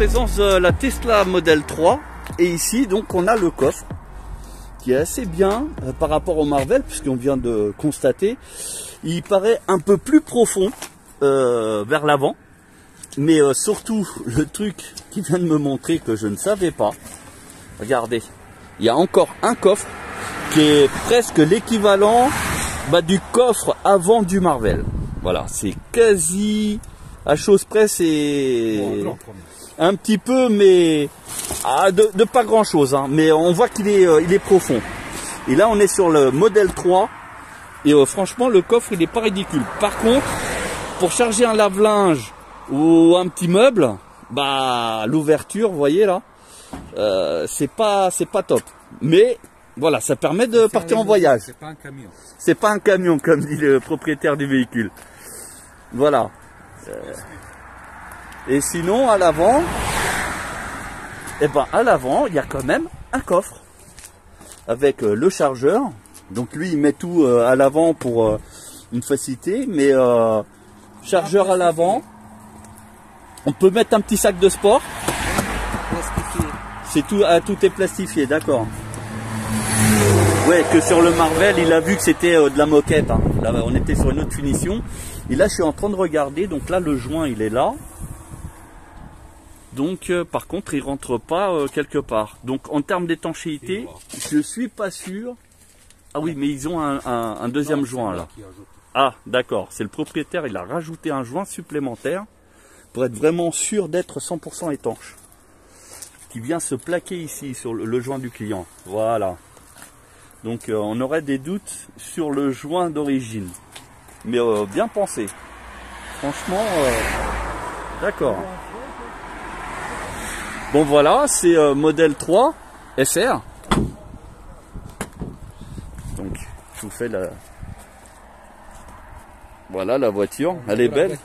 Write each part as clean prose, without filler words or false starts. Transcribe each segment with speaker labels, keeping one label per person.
Speaker 1: présence de la Tesla Model 3. Et ici, donc, on a le coffre qui est assez bien par rapport au Marvel, puisqu'on vient de constater. Il paraît un peu plus profond vers l'avant. Mais surtout, le truc qui vient de me montrer que je ne savais pas. Regardez, il y a encore un coffre qui est presque l'équivalent du coffre avant du Marvel. Voilà, c'est quasi à chose près, c'est un petit peu, mais de pas grand chose. Hein. Mais on voit qu'il est, il est profond. Et là, on est sur le Model 3. Et franchement, le coffre, il n'est pas ridicule. Par contre, pour charger un lave-linge ou un petit meuble, l'ouverture, vous voyez là, c'est pas top. Mais voilà, ça permet de partir en voyage.
Speaker 2: C'est pas un camion.
Speaker 1: C'est pas un camion, comme dit le propriétaire du véhicule. Voilà. Et sinon, à l'avant, à l'avant, il y a quand même un coffre avec le chargeur. Donc lui, il met tout à l'avant pour une facilité, mais chargeur à l'avant. On peut mettre un petit sac de sport. C'est tout, tout est plastifié, d'accord. Ouais, que sur le Marvel, il a vu que c'était de la moquette. Hein. Là, on était sur une autre finition. Et là, je suis en train de regarder. Donc là, le joint, il est là. Donc, par contre, il rentre pas quelque part. Donc, en termes d'étanchéité, je suis pas sûr. Ah oui, mais ils ont un deuxième joint là. Ah, d'accord. C'est le propriétaire. Il a rajouté un joint supplémentaire pour être vraiment sûr d'être 100% étanche. Qui vient se plaquer ici sur le joint du client. Voilà. Donc on aurait des doutes sur le joint d'origine. Mais bien pensé. Franchement, d'accord. Bon voilà, c'est modèle 3 SR. Donc je vous fais la... Voilà la voiture, elle est belle.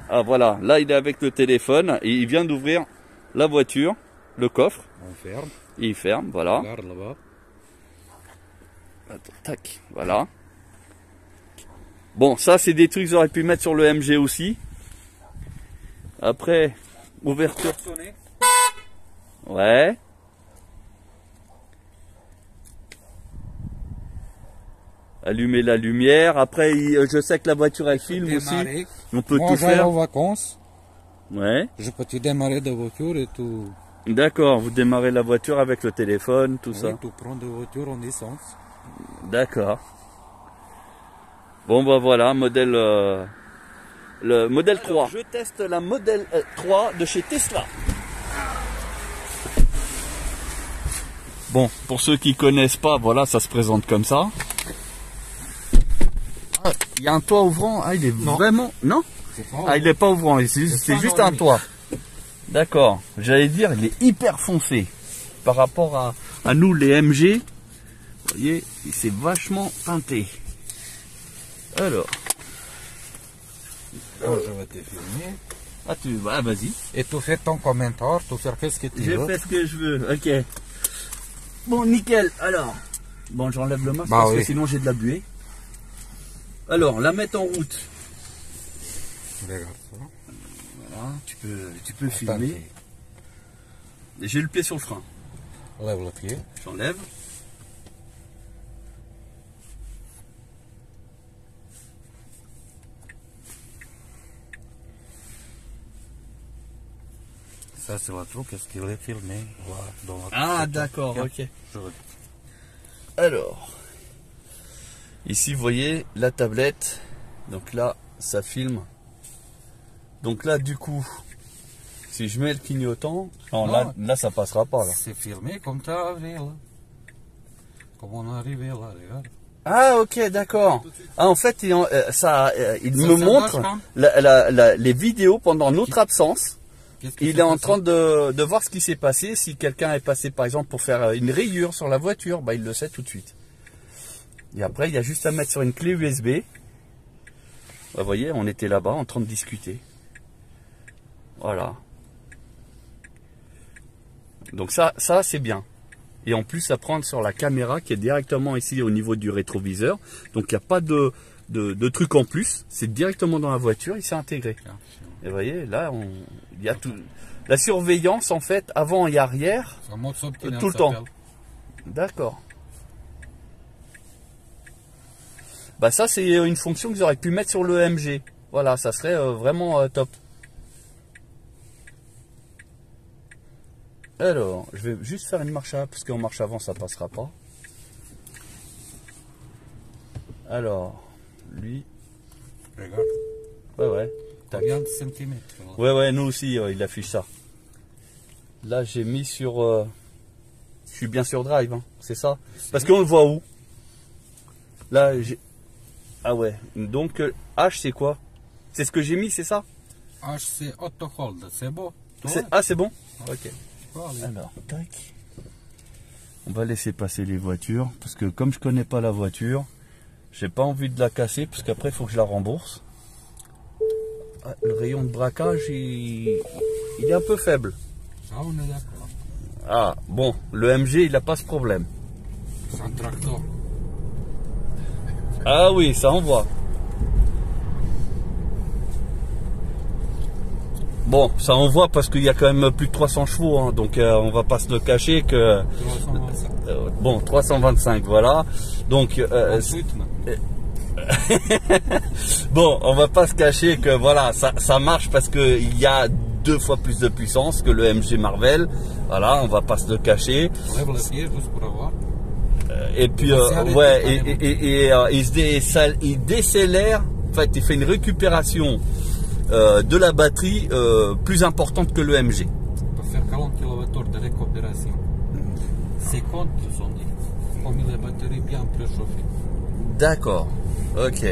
Speaker 1: Ah voilà, là il est avec le téléphone et il vient d'ouvrir la voiture, le coffre.
Speaker 2: On ferme.
Speaker 1: Il ferme, voilà.
Speaker 2: Regarde là-bas.
Speaker 1: Attends, tac, voilà. Bon, ça c'est des trucs que j'aurais pu mettre sur le MG aussi. Après, ouverture. Ouais. Allumer la lumière. Après, je sais que la voiture elle filme aussi. On peut tout faire.
Speaker 2: En vacances.
Speaker 1: Ouais.
Speaker 2: Je peux te démarrer de voiture et tout.
Speaker 1: D'accord, vous démarrez la voiture avec le téléphone, tout ça.
Speaker 2: Tout prendre de voiture en essence.
Speaker 1: D'accord. Bon voilà, modèle le modèle 3. Alors, je teste la modèle 3 de chez Tesla. Bon, pour ceux qui connaissent pas, voilà, ça se présente comme ça. Ah, il y a un toit ouvrant. Ah, il est vraiment... Non, ah, il n'est pas ouvrant, c'est juste un toit. D'accord, j'allais dire, il est hyper foncé par rapport à nous les MG. Vous voyez, c'est vachement teinté. Alors.
Speaker 2: Je vais te filmer.
Speaker 1: Ah, vas-y.
Speaker 2: Et tu fais ton commentaire, tu fais ce que tu veux.
Speaker 1: Je fais ce que je veux, ok. Bon, nickel. Alors, bon, j'enlève le masque parce que sinon j'ai de la buée. Alors, la mettre en route.
Speaker 2: Regarde ça.
Speaker 1: Voilà, tu peux filmer. J'ai le pied sur le frein.
Speaker 2: Lève le pied.
Speaker 1: J'enlève.
Speaker 2: Ça c'est le truc, est-ce qu'il est filmé? Voilà,
Speaker 1: ah d'accord, ok. Alors, ici vous voyez la tablette. Donc là, ça filme. Donc là, du coup, si je mets le clignotant, non, là ça passera pas.
Speaker 2: C'est filmé comme ça, là. Comme on est arrivé là, regarde.
Speaker 1: Ah ok, d'accord. Ah, en fait, il me montre les vidéos pendant notre absence. Il est en train de voir ce qui s'est passé. Si quelqu'un est passé par exemple pour faire une rayure sur la voiture, il le sait tout de suite. Et après, il y a juste à mettre sur une clé USB. Vous voyez, on était là-bas en train de discuter. Voilà. Donc ça c'est bien. Et en plus, ça prend sur la caméra qui est directement ici au niveau du rétroviseur. Donc il n'y a pas de truc en plus. C'est directement dans la voiture et c'est intégré. Et vous voyez, là, il y a tout. La surveillance, en fait, avant et arrière,
Speaker 2: C'est un mode subtil,
Speaker 1: tout le temps. D'accord. Bah ça, c'est une fonction qu'ils auraient pu mettre sur le MG. Voilà, ça serait vraiment top. Alors, je vais juste faire une marche avant, parce qu'en marche avant, ça passera pas. Alors, lui...
Speaker 2: Regarde.
Speaker 1: Ouais.
Speaker 2: Combien de centimètres là?
Speaker 1: Ouais, nous aussi, il affiche ça. Là, j'ai mis sur... Je suis bien sur Drive, hein, c'est ça? Parce qu'on le voit où? Là, j'ai... Ah ouais, donc H, c'est quoi? C'est ce que j'ai mis, c'est ça?
Speaker 2: H, c'est auto hold, c'est beau?
Speaker 1: Ah, c'est bon? Ok.
Speaker 2: Allez.
Speaker 1: Alors, tac. On va laisser passer les voitures, parce que comme je connais pas la voiture, j'ai pas envie de la casser, parce qu'après, il faut que je la rembourse. Ah, le rayon de braquage, il est un peu faible.
Speaker 2: Ça, on est d'accord.
Speaker 1: Ah, bon, le MG, il n'a pas ce problème.
Speaker 2: C'est un tracteur.
Speaker 1: Ah oui, ça envoie. Bon, ça envoie parce qu'il y a quand même plus de 300 chevaux, hein, donc on va pas se le cacher que...
Speaker 2: 325.
Speaker 1: Bon, 325, voilà. Donc... bon, on va pas se cacher que voilà, ça marche parce qu'il y a 2 fois plus de puissance que le MG Marvel. Voilà, on va pas se le cacher.
Speaker 2: On lève le pied juste pour avoir.
Speaker 1: Et puis, ouais, il décélère, en fait, il fait une récupération de la batterie plus importante que le MG.
Speaker 2: On peut faire 40 kWh de récupération. 50, ils ont dit. On met la batterie bien préchauffée.
Speaker 1: D'accord, ok.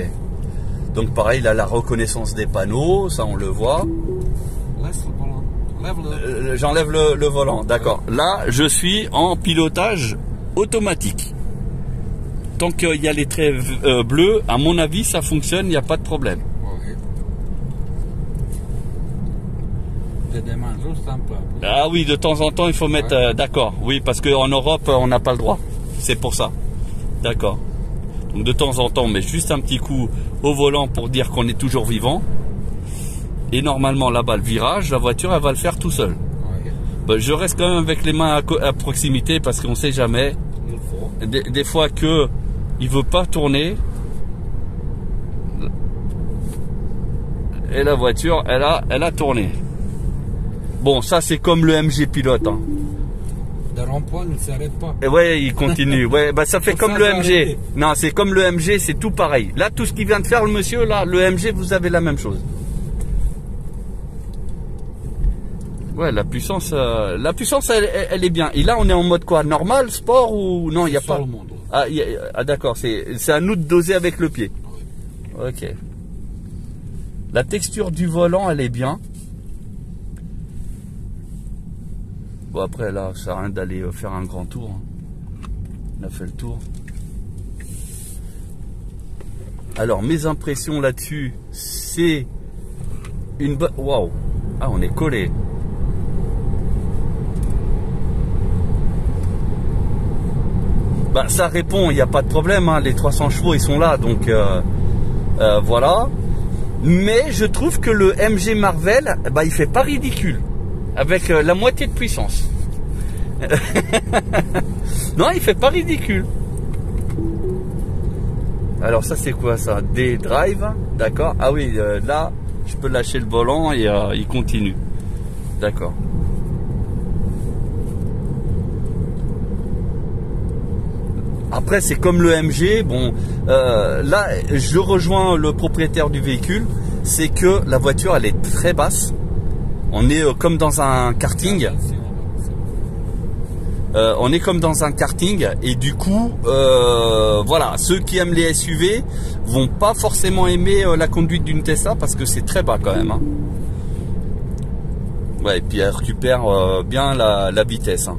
Speaker 1: Donc pareil, il a la reconnaissance des panneaux, ça on le voit.
Speaker 2: Laisse le volant. Lève-le.
Speaker 1: J'enlève le volant, d'accord. Là, je suis en pilotage automatique. Tant qu'il y a les traits bleus, à mon avis, ça fonctionne, il n'y a pas de problème.
Speaker 2: Oui. Je demande juste un peu.
Speaker 1: Ah oui, de temps en temps, il faut mettre... d'accord, oui, parce qu'en Europe, on n'a pas le droit. C'est pour ça. D'accord. Donc de temps en temps, on met juste un petit coup au volant pour dire qu'on est toujours vivant. Et normalement, là-bas, le virage, la voiture, elle va le faire tout seul.
Speaker 2: Oui.
Speaker 1: Ben, je reste quand même avec les mains à proximité parce qu'on ne sait jamais.
Speaker 2: Il faut.
Speaker 1: Des fois que il veut pas tourner. Et la voiture, elle a tourné. Bon, ça c'est comme le MG pilote. Hein.
Speaker 2: Le rond-point ne s'arrête pas.
Speaker 1: Et ouais, il continue. Ouais, bah ça fait
Speaker 2: Pour
Speaker 1: comme
Speaker 2: ça,
Speaker 1: le
Speaker 2: j'ai
Speaker 1: MG.
Speaker 2: arrêté.
Speaker 1: Non, c'est comme le MG, c'est tout pareil. Là, tout ce qu'il vient de faire le monsieur, là, le MG, vous avez la même chose. Ouais, la puissance, elle est bien. Et là, on est en mode quoi? Normal, sport ou non? Il y a
Speaker 2: Sur
Speaker 1: pas.
Speaker 2: le monde.
Speaker 1: Ah, d'accord. C'est à nous de doser avec le pied. Ok. La texture du volant, elle est bien. Bon, après, là, ça sert à rien d'aller faire un grand tour. Hein. On a fait le tour. Alors, mes impressions là-dessus, c'est une bonne... Waouh! Ah, on est collé. Bah, ça répond, il n'y a pas de problème. Hein. Les 300 chevaux, ils sont là. Donc, voilà. Mais je trouve que le MG Marvel, bah, il fait pas ridicule. Avec la moitié de puissance. Non, il fait pas ridicule. Alors ça c'est quoi ça? Des drive, d'accord. Ah oui, là je peux lâcher le volant et il continue. D'accord. Après c'est comme le MG. Bon, là je rejoins le propriétaire du véhicule. C'est que la voiture elle est très basse. On est comme dans un karting. On est comme dans un karting et du coup, voilà, ceux qui aiment les SUV vont pas forcément aimer la conduite d'une Tesla parce que c'est très bas quand même. Hein. Ouais, et puis elle récupère bien la vitesse. Hein.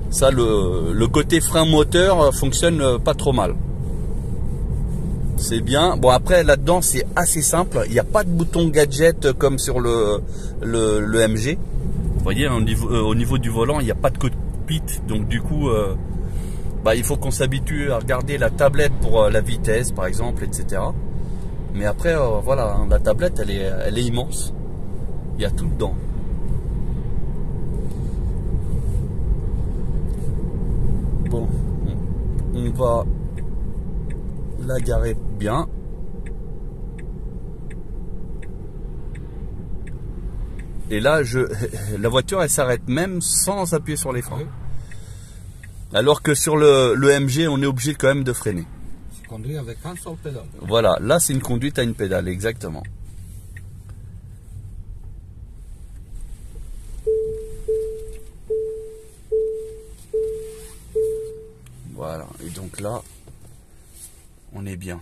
Speaker 1: Ça, le côté frein moteur fonctionne pas trop mal. C'est bien. Bon après là-dedans c'est assez simple. Il n'y a pas de bouton gadget comme sur le MG. Vous voyez au niveau du volant il n'y a pas de cockpit. Donc du coup bah, il faut qu'on s'habitue à regarder la tablette pour la vitesse par exemple, etc. Mais après, voilà, hein, la tablette, elle est immense. Il y a tout dedans. Bon, on va la garer bien. Et là, la voiture, elle s'arrête même sans appuyer sur les freins.
Speaker 2: Oui.
Speaker 1: Alors que sur le MG, on est obligé quand même de freiner.
Speaker 2: Je conduis avec un seul pédale.
Speaker 1: Voilà, là, c'est une conduite à une pédale, exactement. Voilà, et donc là, on est bien.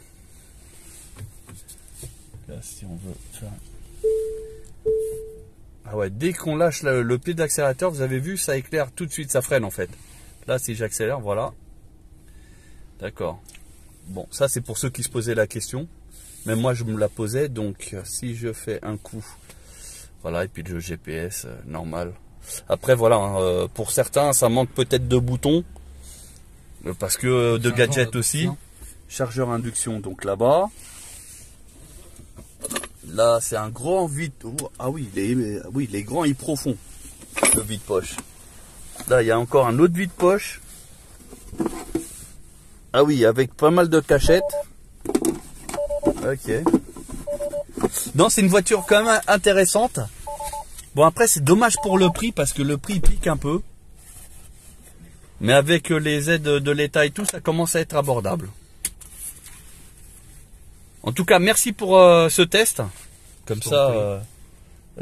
Speaker 1: Là, si on veut faire... Ah ouais, dès qu'on lâche le pied d'accélérateur, vous avez vu, ça éclaire tout de suite, ça freine en fait. Là, si j'accélère, voilà. D'accord. Bon, ça c'est pour ceux qui se posaient la question. Mais moi, je me la posais, donc si je fais un coup, voilà, et puis le GPS, normal. Après, voilà, hein, pour certains, ça manque peut-être de boutons. Parce que de gadgets aussi. Chargeur induction, donc là-bas. Là, c'est un grand vide. Oh, ah oui, il est grand et profond, le vide-poche. Là, il y a encore un autre vide-poche. Ah oui, avec pas mal de cachettes. Ok. Non, c'est une voiture quand même intéressante. Bon, après, c'est dommage pour le prix, parce que le prix pique un peu. Mais avec les aides de l'État et tout, ça commence à être abordable. En tout cas, merci pour ce test. Comme ça,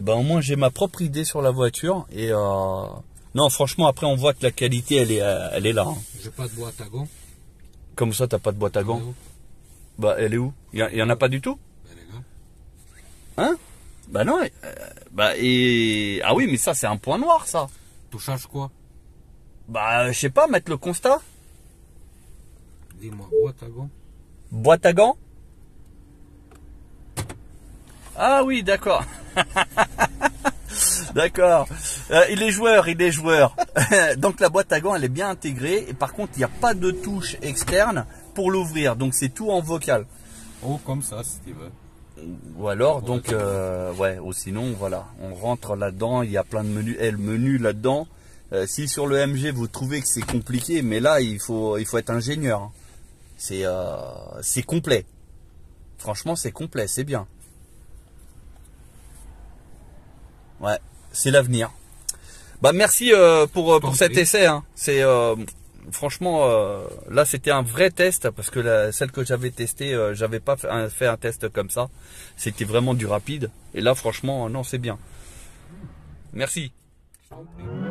Speaker 1: ben, au moins j'ai ma propre idée sur la voiture. Et non, franchement, après on voit que la qualité, elle est là. Hein.
Speaker 2: J'ai pas de boîte à gants.
Speaker 1: Comme ça, t'as pas de boîte à gants? Bah, elle est où? Il y en a pas du tout?
Speaker 2: Ben, les gars.
Speaker 1: Hein? Bah non. Bah et ah oui, mais ça c'est un point noir, ça.
Speaker 2: Tu cherches quoi?
Speaker 1: Bah, je sais pas, mettre le constat.
Speaker 2: Dis-moi, boîte à gants.
Speaker 1: Boîte à gants? Ah oui, d'accord. D'accord. Il est joueur. Donc la boîte à gants, elle est bien intégrée. Et par contre, il n'y a pas de touche externe pour l'ouvrir. Donc c'est tout en vocal.
Speaker 2: Oh, comme ça, si tu veux.
Speaker 1: Ou alors, donc, ouais, ou sinon, voilà. On rentre là-dedans, il y a plein de menus. Et le menu là-dedans, si sur le MG, vous trouvez que c'est compliqué, mais là, il faut être ingénieur. Hein. C'est complet. Franchement, c'est complet, c'est bien. Ouais, c'est l'avenir. Bah merci pour cet essai. Hein. C'est franchement là c'était un vrai test parce que celle que j'avais testée, j'avais pas fait un test comme ça. C'était vraiment du rapide. Et là franchement non c'est bien. Merci.
Speaker 2: Je t'en prie.